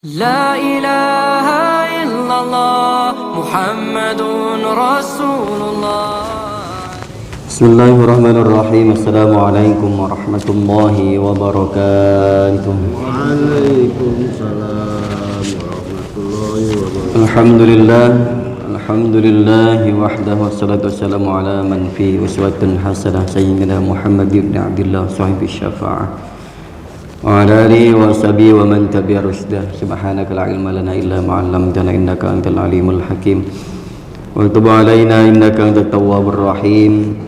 لا إله إلا الله محمد رسول الله. Bismillahirrahmanirrahim. Assalamualaikum warahmatullahi wabarakatuh. Waalaikumsalam warahmatullahi wabarakatuh. Alhamdulillah wahdahu wassalatu wassalamu ala man fi uswatun hasanah sayyidina Muhammad ibn Abdullah sahibi syafa'ah wa ala alihi wa sahbihi wa man tabi'a rusdah. Subhanaka la ilma lana illa ma 'allamtana innaka antal alimul hakim wa tub 'alaina innaka antat tawwabur rahim.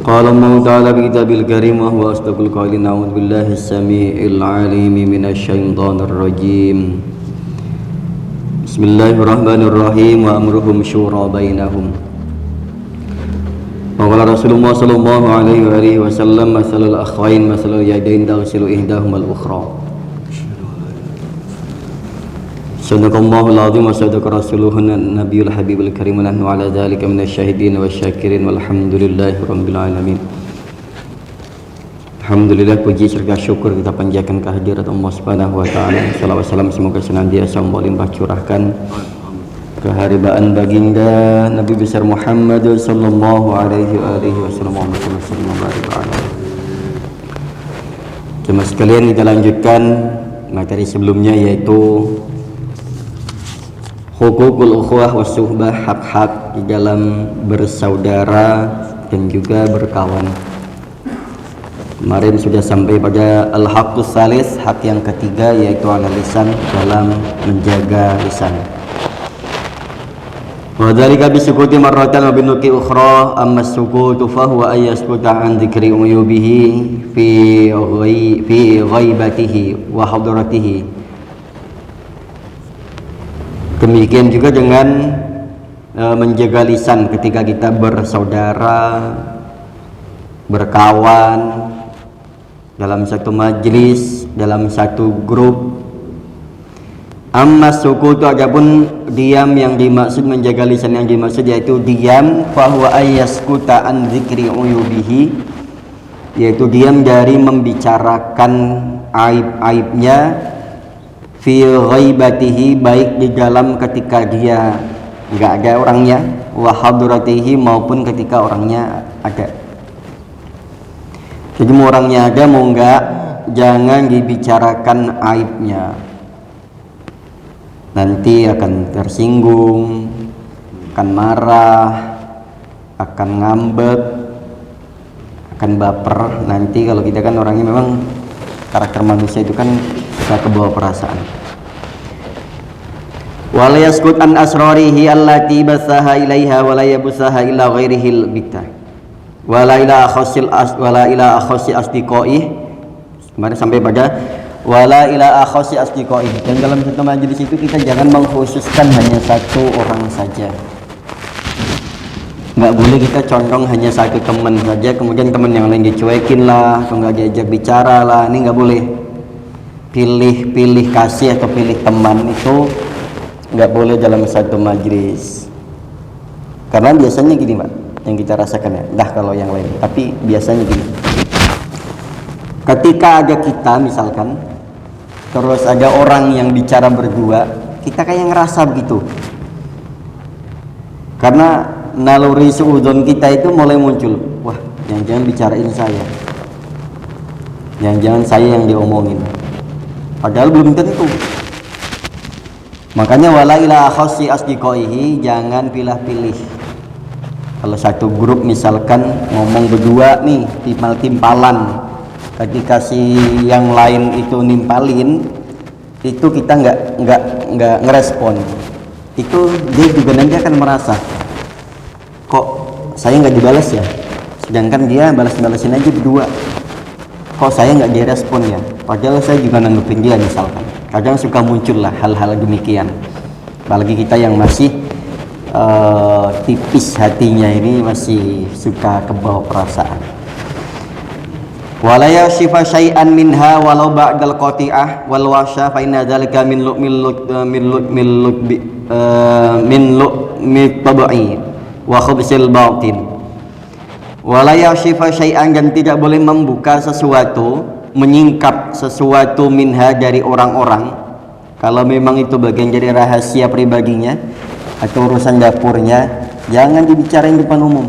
Qala Allah ta'ala bi kitabil karim wa huwa asdaqul qailin. A'udzu billahi as-sami'il 'alim minasy syaithanir rajim. Bismillahirrahmanirrahim. Wa amruhum syura bainahum. Wa qala Rasulullah sallallahu alaihi wasallam masalul akhwain masalul yadain taghsilu ihdahuma al-ukhra. Sadaqallahul azim wa sadaqa rasuluhun nabiyul habibul karim wa nahnu ala dzalika minasy syahidin wasyakirin walhamdulillahi rabbil alamin. Alhamdulillah, puji serta syukur kita panjatkan kehadirat Allah Subhanahu wa taala. Shalawat salam semoga senantiasa melimpah curahkan keharibaan baginda Nabi besar Muhammad sallallahu alaihi wasallam. Jemaah sekalian, kita lanjutkan materi sebelumnya, yaitu hukukul ukhuwah was suhbah, hak-hak di dalam bersaudara dan juga berkawan. Kemarin sudah sampai pada al-haqqus salis, hak yang ketiga, yaitu ala lisan, dalam menjaga lisan. Wa dzalika bisukuti marratan wa binuki ukhra, amma sukutu fa huwa ay yaskuta an dzikri uyubihi fi ghaibatihi wa hadratihi. Demikian juga dengan menjaga lisan ketika kita bersaudara, berkawan, dalam satu majlis, dalam satu grup. Amma sukutu, adapun diam yang dimaksud, menjaga lisan yang dimaksud, yaitu diam fahuwa ayyaskuta an dzikri uyubihi, yaitu diam dari membicarakan aib-aibnya, fi ghaibatihi, baik di dalam ketika dia enggak ada orangnya, wa hadratihi, maupun ketika orangnya ada. Jadi mau orangnya ada mau enggak, jangan dibicarakan aibnya. Nanti akan tersinggung, akan marah, akan ngambek, akan baper. Nanti kalau kita kan orangnya memang karakter manusia itu kan suka kebawa perasaan. Wala yaskut an asrarihi allati basaha ilaiha wala yabusaha illa ghairihi al-bikta. Wala ila akhasi asdiqai. Kemarin sampai pada wala ila akhasi asdiqai. Dan dalam satu majelis itu kita jangan mengkhususkan hanya satu orang saja. Nggak boleh kita condong hanya satu teman saja, kemudian teman yang lain dicuekin lah, atau nggak diajak bicara lah. Ini nggak boleh. Pilih kasih atau pilih teman itu nggak boleh dalam satu majelis. Karena biasanya gini, Pak, yang kita rasakan ya, dah kalau yang lain, tapi biasanya gini, ketika ada kita misalkan, terus ada orang yang bicara berdua, kita kayak ngerasa begitu, karena naluri suudzon kita itu mulai muncul, wah jangan-jangan bicarain saya, jangan-jangan saya yang diomongin, padahal belum tentu. Makanya wala ila khassi asdiqaihi, jangan pilih-pilih. Kalau satu grup misalkan ngomong berdua nih, timpal-timpalan, ketika si yang lain itu nimpalin, itu kita nggak ngerespon, itu dia juga nanti akan merasa, kok saya nggak dibalas ya, sedangkan dia balas-balasin aja berdua, kok saya nggak direspon ya, padahal saya juga nanggepin dia misalkan. Kadang suka muncul lah hal-hal demikian, apalagi kita yang masih tipis hatinya ini, masih suka kebawa perasaan. Wala yashifa syai'an minha walau ba'dal qati'ah wal washa fa inna dzalika min tabai wa khubsil batin. Wala yashifa syai'an, dan tidak boleh membuka sesuatu menyingkap sesuatu minha dari orang-orang, kalau memang itu bagian dari rahasia pribadinya atau urusan dapurnya, jangan dibicarain depan umum.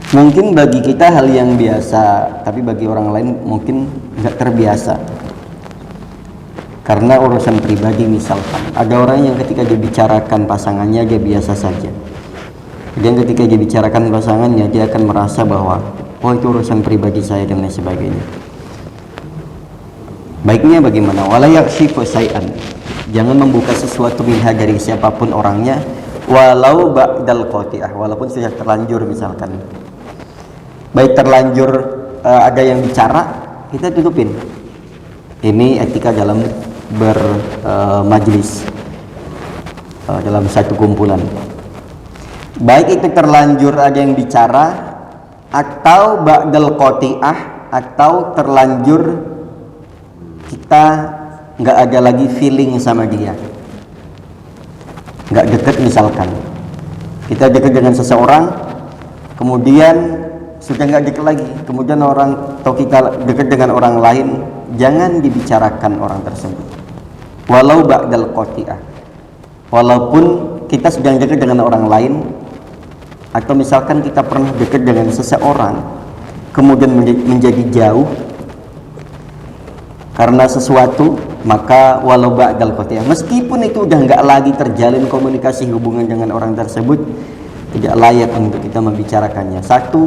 Mungkin bagi kita hal yang biasa, tapi bagi orang lain mungkin nggak terbiasa. Karena urusan pribadi, misalkan ada orang yang ketika dibicarakan pasangannya dia biasa saja, dan ketika dibicarakan pasangannya dia akan merasa bahwa oh itu urusan pribadi saya dan lain sebagainya. Baiknya bagaimana? Wala yakshifu syai'an, jangan membuka sesuatu minha dari siapapun orangnya, walau ba'dal qati'ah, walaupun sudah terlanjur. Misalkan baik terlanjur ada yang bicara, kita tutupin. Ini etika dalam bermajlis, dalam satu kumpulan. Baik itu terlanjur ada yang bicara, atau ba'dal qati'ah, atau terlanjur kita nggak ada lagi feeling sama dia, nggak deket. Misalkan kita deket dengan seseorang, kemudian sudah nggak deket lagi, kemudian orang atau kita deket dengan orang lain, jangan dibicarakan orang tersebut walau ba'dal qati'ah, walaupun kita sedang dekat dengan orang lain, atau misalkan kita pernah dekat dengan seseorang kemudian menjadi jauh karena sesuatu, maka walau ba'dal qati'ah, meskipun itu udah nggak lagi terjalin komunikasi hubungan dengan orang tersebut, tidak layak untuk kita membicarakannya. Satu,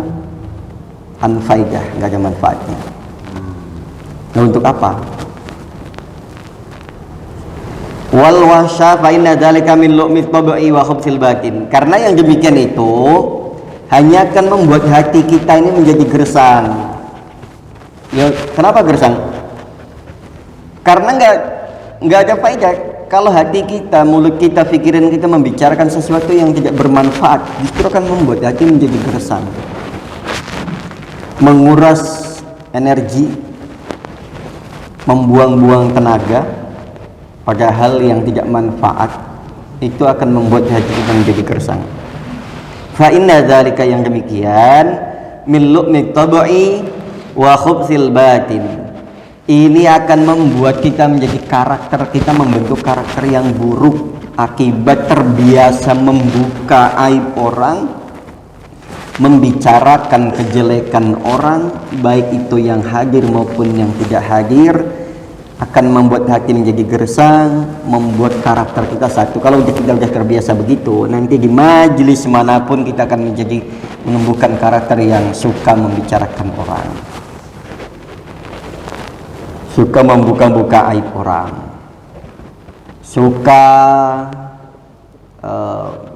anfaidah, nggak ada manfaatnya. Nah, untuk apa? Wal wasya fa inna dzalika min lu'mit tabi'i wa khubthil batin. Karena yang demikian itu hanya akan membuat hati kita ini menjadi gersang. Ya, kenapa gersang? Karena nggak ada faedah. Kalau hati kita, mulut kita, pikiran kita membicarakan sesuatu yang tidak bermanfaat, justru akan membuat hati menjadi gersang, menguras energi, membuang-buang tenaga pada hal yang tidak manfaat. Itu akan membuat hati kita menjadi gersang. Fa inna dzalika, yang demikian, min lu'mit tabi'i wa khubthil batin. Ini akan membuat kita menjadi karakter, kita membentuk karakter yang buruk akibat terbiasa membuka aib orang, membicarakan kejelekan orang, baik itu yang hadir maupun yang tidak hadir, akan membuat hati menjadi gersang, membuat karakter kita satu. Kalau kita sudah terbiasa begitu, nanti di majelis manapun kita akan menjadi menumbuhkan karakter yang suka membicarakan orang, suka membuka-buka aib orang, suka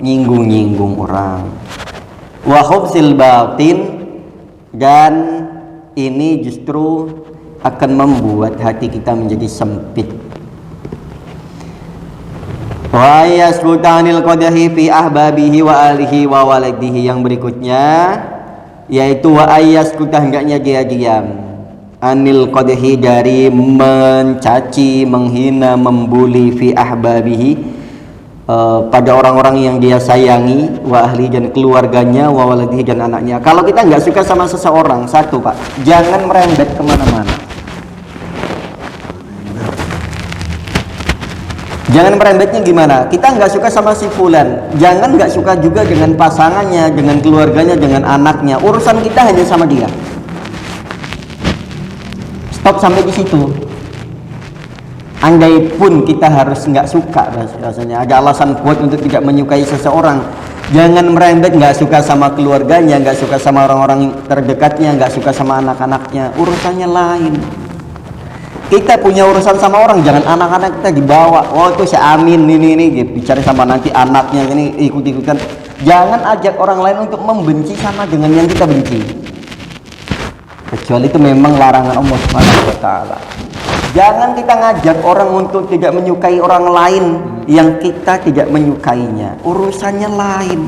nyinggung-nyinggung orang. Wa khubthil batin, dan ini justru akan membuat hati kita menjadi sempit. Wa yasbutanil qadahi fi ahbabihi wa alihi wa waladihi, yang berikutnya yaitu wa ayaskuta, hendaknya dia diam, anil qadahi, dari mencaci, menghina, membuli, fi ahbabihi, pada orang-orang yang dia sayangi, wa ahli, dan keluarganya, wa waladihi, dan anaknya. Kalau kita nggak suka sama seseorang, satu Pak, jangan merembet kemana-mana. Jangan merembetnya gimana? Kita nggak suka sama si fulan, jangan nggak suka juga dengan pasangannya, dengan keluarganya, dengan anaknya. Urusan kita hanya sama dia. Stop sampai di situ. Andai pun kita harus nggak suka, rasanya ada alasan kuat untuk tidak menyukai seseorang, jangan merembet, nggak suka sama keluarganya, nggak suka sama orang-orang terdekatnya, nggak suka sama anak-anaknya, urusannya lain. Kita punya urusan sama orang, jangan anak-anak kita dibawa. Oh itu si Amin ini gitu, bicara sama nanti anaknya ini ikut-ikutan. Jangan ajak orang lain untuk membenci sama dengan yang kita benci, kecuali itu memang larangan Allah Subhanahu wa taala. Jangan kita ngajak orang untuk tidak menyukai orang lain yang kita tidak menyukainya, urusannya lain.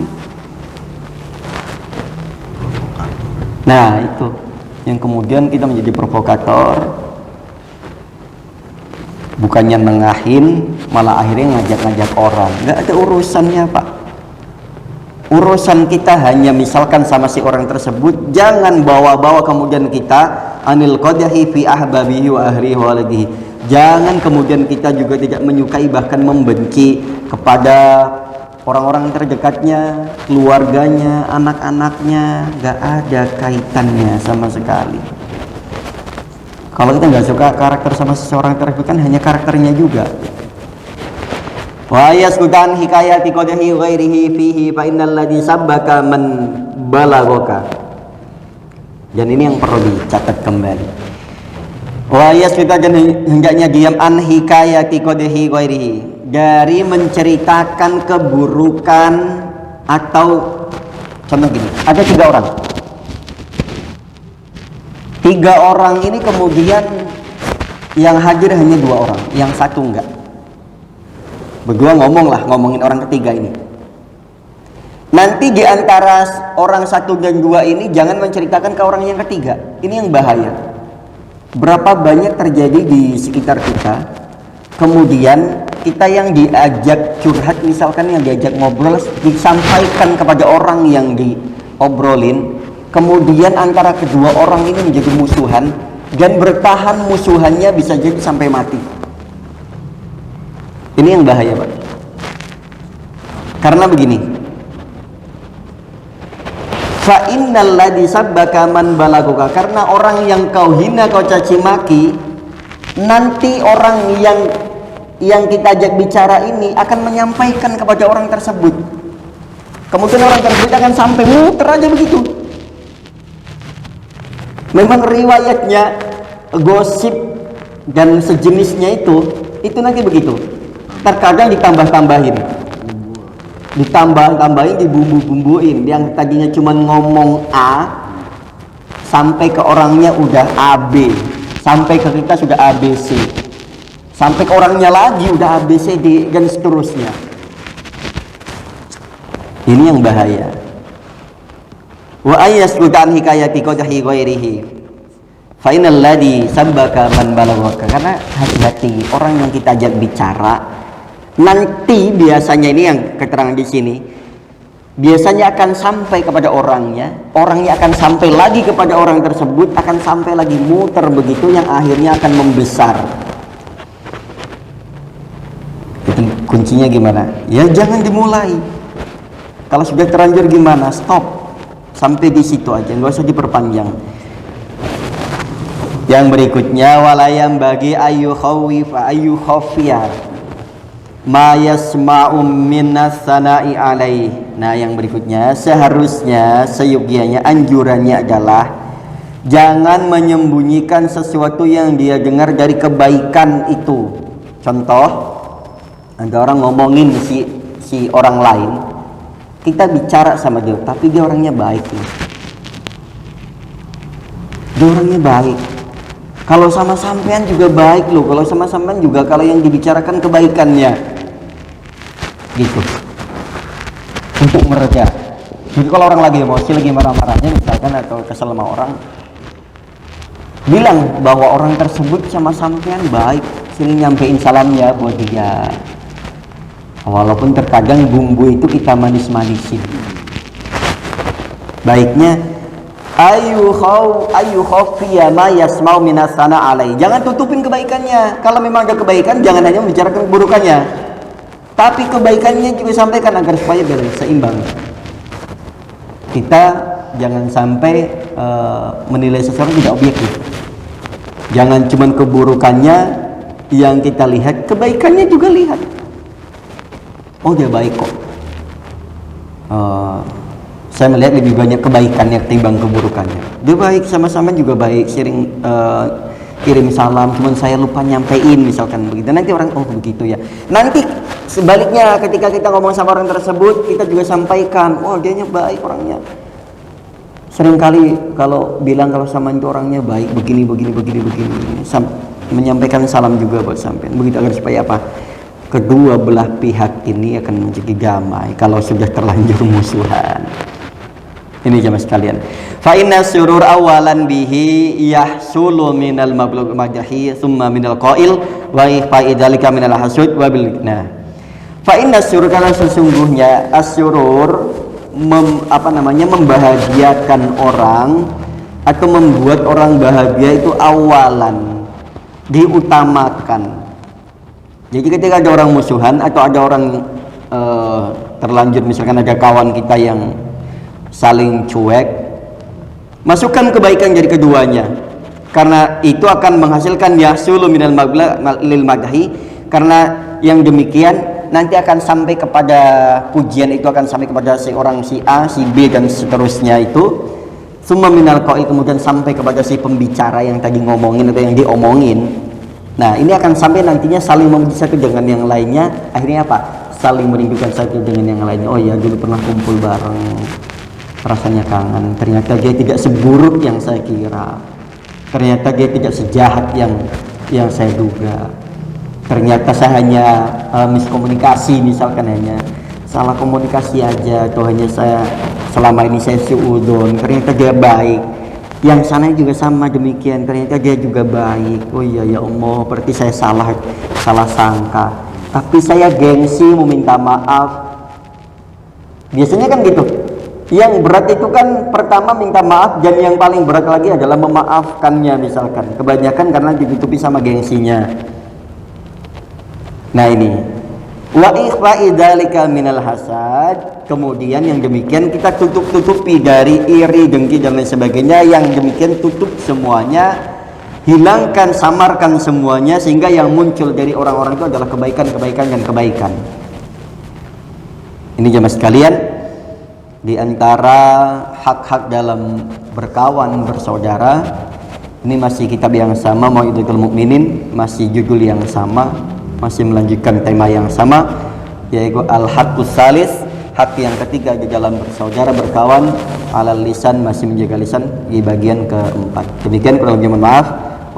Nah itu yang kemudian kita menjadi provokator, bukannya nengahin, malah akhirnya ngajak-ngajak orang. Nggak ada urusannya Pak. Urusan kita hanya misalkan sama si orang tersebut, jangan bawa-bawa kemudian kita anil qadahi fi ahbabihi wa ahlihi wa waladihi. Jangan kemudian kita juga tidak menyukai bahkan membenci kepada orang-orang terdekatnya, keluarganya, anak-anaknya, gak ada kaitannya sama sekali. Kalau kita nggak suka karakter sama seseorang tersebut kan hanya karakternya juga. Wa yaskutan hikayati qadahi ghairihi fihi fa innal ladzi sabbaka man balagaka. Dan ini yang perlu dicatat kembali. Wa yaskutan hendaknya diam an hikayati qadahi ghairihi, dari menceritakan keburukan. Atau contoh gini, ada 3 orang. 3 orang ini kemudian yang hadir hanya 2 orang, yang satu enggak. Berdua ngomongin orang ketiga ini. Nanti di antara orang 1 dan 2 ini jangan menceritakan ke orang yang ketiga. Ini yang bahaya. Berapa banyak terjadi di sekitar kita, kemudian kita yang diajak curhat, misalkan yang diajak ngobrol, disampaikan kepada orang yang diobrolin, kemudian antara kedua orang ini menjadi musuhan, dan bertahan musuhannya bisa jadi sampai mati. Ini yang bahaya, Pak. Karena begini, fa innal ladzi sabbaka man balaguka, karena orang yang kau hina, kau caci maki, nanti orang yang kita ajak bicara ini akan menyampaikan kepada orang tersebut. Kemudian orang tersebut akan sampai muter aja begitu. Memang riwayatnya gosip dan sejenisnya itu nanti begitu. Terkadang ditambah-tambahin, dibumbu-bumbuin. Yang tadinya cuma ngomong A, sampai ke orangnya udah AB, sampai ke kita sudah ABC, sampai ke orangnya lagi udah ABCD dan seterusnya. Ini yang bahaya. Wa ayyasqutan hikayati qadahi ghairihi fa innal ladzi sabbaka man balagaka. Karena hati-hati orang yang kita ajak bicara, nanti biasanya, ini yang keterangan di sini, biasanya akan sampai kepada orangnya akan sampai lagi kepada orang tersebut, akan sampai lagi, muter begitu, yang akhirnya akan membesar. Itu kuncinya gimana? Ya jangan dimulai. Kalau sudah terlanjur gimana? Stop. Sampai di situ aja, nggak usah diperpanjang. Yang berikutnya, walayam bagi ayu khafiya ma yasma'u minas sana'i alaih. Nah, yang berikutnya, seharusnya, seyogianya, anjurannya adalah jangan menyembunyikan sesuatu yang dia dengar dari kebaikan itu. Contoh, ada orang ngomongin si orang lain, kita bicara sama dia, tapi dia orangnya baik nih. Dia orangnya baik. Kalau sama sampean juga baik loh. Kalau sama sampean juga, kalau yang dibicarakan kebaikannya, gitu. Untuk mereda. Jadi kalau orang lagi emosi, lagi marah-marahnya misalkan, atau kesel sama orang, bilang bahwa orang tersebut sama sampean baik, sini nyampein salamnya buat dia. Walaupun terkadang bumbu itu kita manis-manisin. Baiknya ayu khafiya ma yasma'u minas sana alai. Jangan tutupin kebaikannya. Kalau memang ada kebaikan, jangan hanya membicarakan keburukannya, tapi kebaikannya juga sampaikan agar supaya biar seimbang. Kita jangan sampai menilai seseorang tidak objektif. Jangan cuma keburukannya yang kita lihat, kebaikannya juga lihat. Oh, dia baik kok. Saya melihat lebih banyak kebaikannya ketimbang keburukannya. Dia baik, sama-sama juga baik, sering kirim salam, cuman saya lupa nyampein misalkan begitu. Nanti orang, oh begitu ya. Nanti sebaliknya, ketika kita ngomong sama orang tersebut, kita juga sampaikan, oh dianya baik orangnya. Seringkali kalau bilang kalau sama itu orangnya baik, begini, menyampaikan salam juga buat sampean. Begitu agar supaya apa? Kedua belah pihak ini akan menjadi damai kalau sudah terlanjur musuhan. Ini jamaah sekalian. Fa inna surur awalan bihi yahsulu minal mablugh madahi thumma minal qail wa fa'idzalika minal hasud wa bil nah. Fa inna surur, karena sesungguhnya asyurur membahagiakan orang atau membuat orang bahagia itu awalan, diutamakan. Jadi ketika ada orang musuhan atau ada orang terlanjur, misalkan ada kawan kita yang saling cuek, masukkan kebaikan dari keduanya, karena itu akan menghasilkan yasulu minal lil madhi, karena yang demikian nanti akan sampai kepada pujian itu akan sampai kepada si orang si A, si B dan seterusnya itu. Summa minal qail, kemudian sampai kepada si pembicara yang tadi ngomongin atau yang diomongin. Nah, ini akan sampai nantinya saling memuji satu dengan yang lainnya. Akhirnya apa? Saling merindukan satu dengan yang lainnya. Oh ya, dulu pernah kumpul bareng, rasanya kangen. Ternyata dia tidak seburuk yang saya kira. Ternyata dia tidak sejahat yang saya duga. Ternyata saya hanya miskomunikasi, misalkan hanya salah komunikasi aja, atau hanya saya selama ini saya suudon. Ternyata dia baik. Yang sana juga sama demikian. Ternyata dia juga baik. Oh iya ya Allah, berarti saya salah sangka. Tapi saya gengsi mau minta maaf. Biasanya kan gitu. Yang berat itu kan pertama minta maaf, dan yang paling berat lagi adalah memaafkannya misalkan. Kebanyakan karena ditutupi sama gengsinya. Nah ini wa ikhfa'i dzalika minal hasad, kemudian yang demikian kita tutupi dari iri, dengki dan lain sebagainya. Yang demikian tutup semuanya, hilangkan, samarkan semuanya, sehingga yang muncul dari orang-orang itu adalah kebaikan dan kebaikan. Ini jemaah sekalian, di antara hak-hak dalam berkawan, bersaudara, ini masih kitab yang sama, Mau'izatul Mukminin, masih judul yang sama, masih melanjutkan tema yang sama, yaitu al-haqqus salis, hak yang ketiga di dalam bersaudara, berkawan, alal lisan, masih menjaga lisan, di bagian keempat. Demikian, kurang lebih mohon maaf.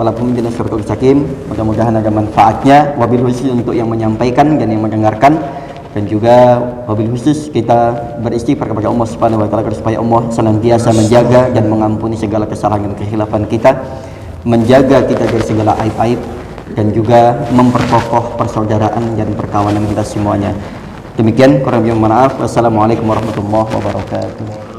Walaupun jelas suratul mustaqim, mudah-mudahan ada manfaatnya. Wabil khusus untuk yang menyampaikan dan yang mendengarkan, dan juga wabil khusus kita beristighfar kepada Allah Subhanahu wa taala supaya Allah senantiasa menjaga dan mengampuni segala kesalahan dan kekhilafan kita, menjaga kita dari segala aib-aib, dan juga memperkokoh persaudaraan dan perkawanan kita semuanya. Demikian, kurang lebih mohon maaf. Wassalamualaikum warahmatullahi wabarakatuh.